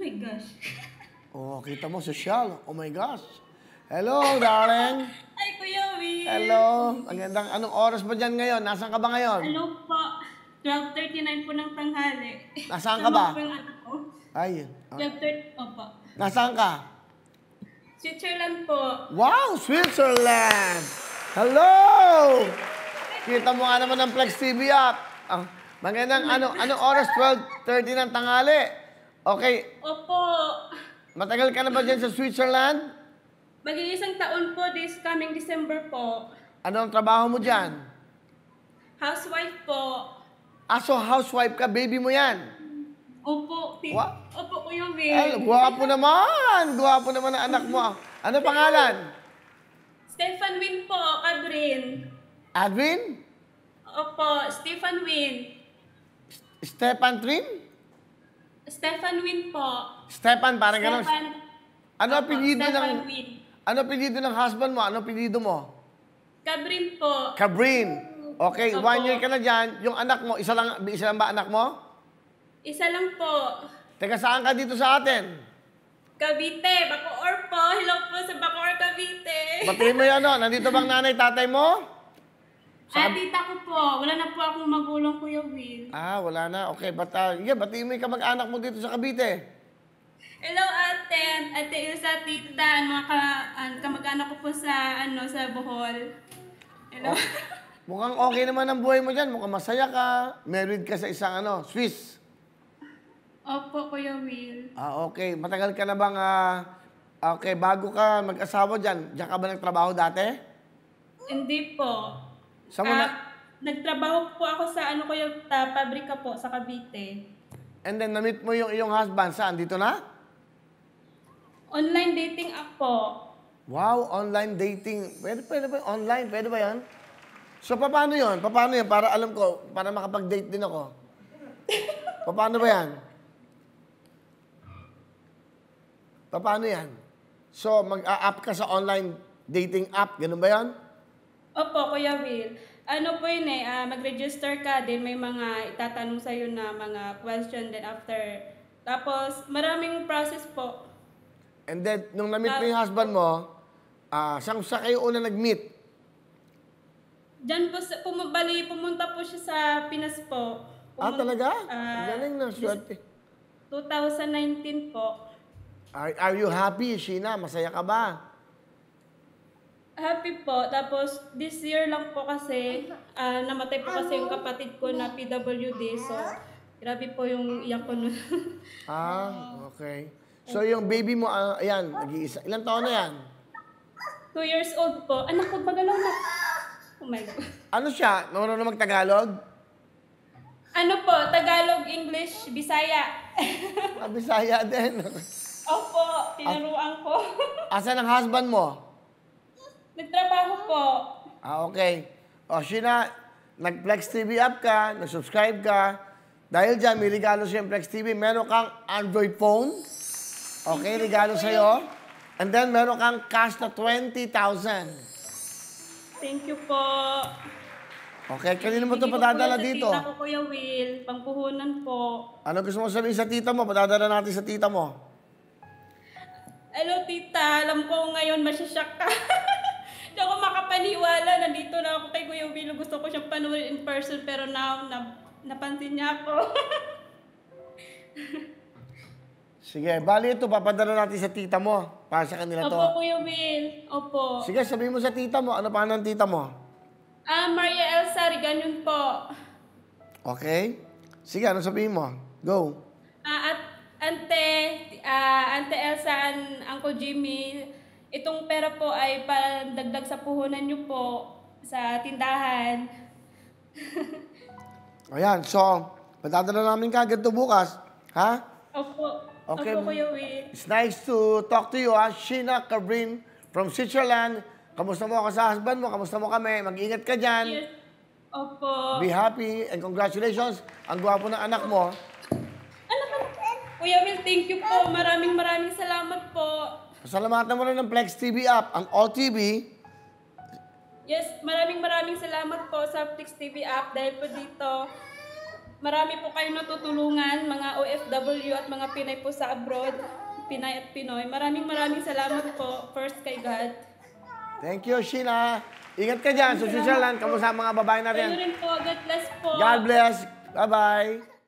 my gosh. Oh, kita mo, sosyal. Oh my gosh. Hello, darling. Ay, Kuya Will. Hello. Magandang, anong oras ba dyan ngayon? Nasaan ka ba ngayon? Ano po? 12:39 po ng tanghali. Nasaan ka ba? Tama po yung anak ko. Ay. 12:30, opo. Nasaan ka? Switzerland po. Wow, Switzerland! Hello! Kita mo nga naman ang Flex TV app. Magandang anong oras? 12:30 ng tanghali. Okay. Opo. Matagal ka na ba dyan sa Switzerland? Mag-iisang taon po this coming December po. Ano ang trabaho mo dyan? Housewife po. So housewife ka, baby mo yan. Opo. What? Opo, Kuya Ay, Will. guwapo naman. Guwapo naman ang anak mo. Ano pangalan? Stefan Win po, Cabrin. Adwin? Opo, Stefan Win. Stefan Trin? Stefan Win po. Stefan, parang gano'n. Stefan. Ano Opo, apelyido ng... Stefan Win. Ano apelyido ng husband mo? Ano apelyido mo? Cabrin po. Cabrin. Okay, Opo. 1 year ka na dyan. Yung anak mo, isa lang ba anak mo? Isa lang po. Teka, saan ka dito sa atin? Cavite, Bacoor po. Hello po sa Bacoor, Cavite. Batiin mo yun, ano? Nandito bang nanay, tatay mo? Tita ko po. Wala na po akong magulang, Kuya Will. Wala na. Okay, batiin mo yung kamag-anak mo dito sa Cavite. Hello, ate. Ate Ilsa, tita. Kamag-anak ko po sa, sa Bohol. Hello. Mukhang okay naman ang buhay mo dyan. Mukhang masaya ka. Married ka sa isang Swiss. Opo, Kuya Will. Okay. Matagal ka na bang, okay, bago ka mag-asawa dyan, diyan ka ba nagtrabaho dati? Hindi po. Saan mo Nagtrabaho po ako sa Kuya, pabrika po sa Cavite. And then, na-meet mo yung iyong husband. Saan? Dito na? Online dating app po. Wow, online dating. Pwede ba online? Pwede ba yan? So, paano yun? Paano yan? Para alam ko, para makapag-date din ako. Paano ba yan? Paano yan? So, mag-a-app ka sa online dating app. Ganun ba yan? Opo, Kuya Will. Ano po yun mag-register ka, din may mga itatanong sa'yo na mga question, then after. Tapos, maraming process po. And then, nung na-meet mo yung husband mo, saan kayo una nag-meet? Diyan po, pumunta po siya sa Pinas po. Talaga? Galing na, swerte. 2019 po. Are you happy, Sheena? Masaya ka ba? Happy po. Tapos, this year lang po kasi, namatay po kasi yung kapatid ko na PWD. So, grabe po yung iyak ko nun. Okay. So, yung baby mo, ayan, nag-iisa. Ilang taon na yan? 2 years old po. Anak ko, magalaw na. Oh my God. Ano siya? Marunong mag-Tagalog? Ano po? Tagalog, English, Bisaya. Bisaya din. Opo, tinuruan ko. Asan ang husband mo? Nagtrabaho po. Okay. Sheena, nag-Flex TV app ka, nag-subscribe ka. Dahil dyan, may regalo siya yung Flex TV. Meron kang Android phone. Okay, regalo sa'yo. And then, meron kang cash na 20,000. Thank you po. Okay, kanino mo ito padadala dito? Tita ko, Kuya Will. Pangpuhunan po. Ano gusto mo sabihin sa tita mo? Padadala natin sa tita mo. Hello, tita. Alam ko ngayon masyasyak ka. Hindi ako makapaniwala. Nandito na ako kay Kuya Will. Gusto ko siyang panurin in person, pero now, napansin niya ako. Sige, bali ito, papadala natin sa tita mo. Para sa kanila to. Opo, Kuya Will. Opo. Sige, sabihin mo sa tita mo. Ano pa ng tita mo? Maria Elsa Riganyon po. Okay. Sige, ano sabihin mo? Go. Ante Elsa and Uncle Jimmy, itong pera po ay pandagdag sa puhunan niyo po sa tindahan. Ayan, so, padadala namin kagad ito bukas. Ha? Opo. Okay. Opo, Kuya Will. It's nice to talk to you, Sheena Cabrin from Switzerland. Kamusta mo ako sa husband mo? Kamusta mo kami? Mag-ingat ka dyan. Yes. Opo. Be happy and congratulations. Ang gwapo ng anak mo. Kuya Will, thank you po. Maraming salamat po. Pasalamatan mo rin ng Flex TV app, ang All TV. Yes, maraming salamat po sa Flex TV app dahil po dito. Marami po kayong natutulungan, mga OFW at mga Pinay po sa abroad, Pinay at Pinoy. Maraming salamat po, first kay God. Thank you, Sheena. Ingat ka dyan sa Switzerland. Kamusta ang mga babae Kayo natin? rin po, God bless po. God bless. Bye-bye.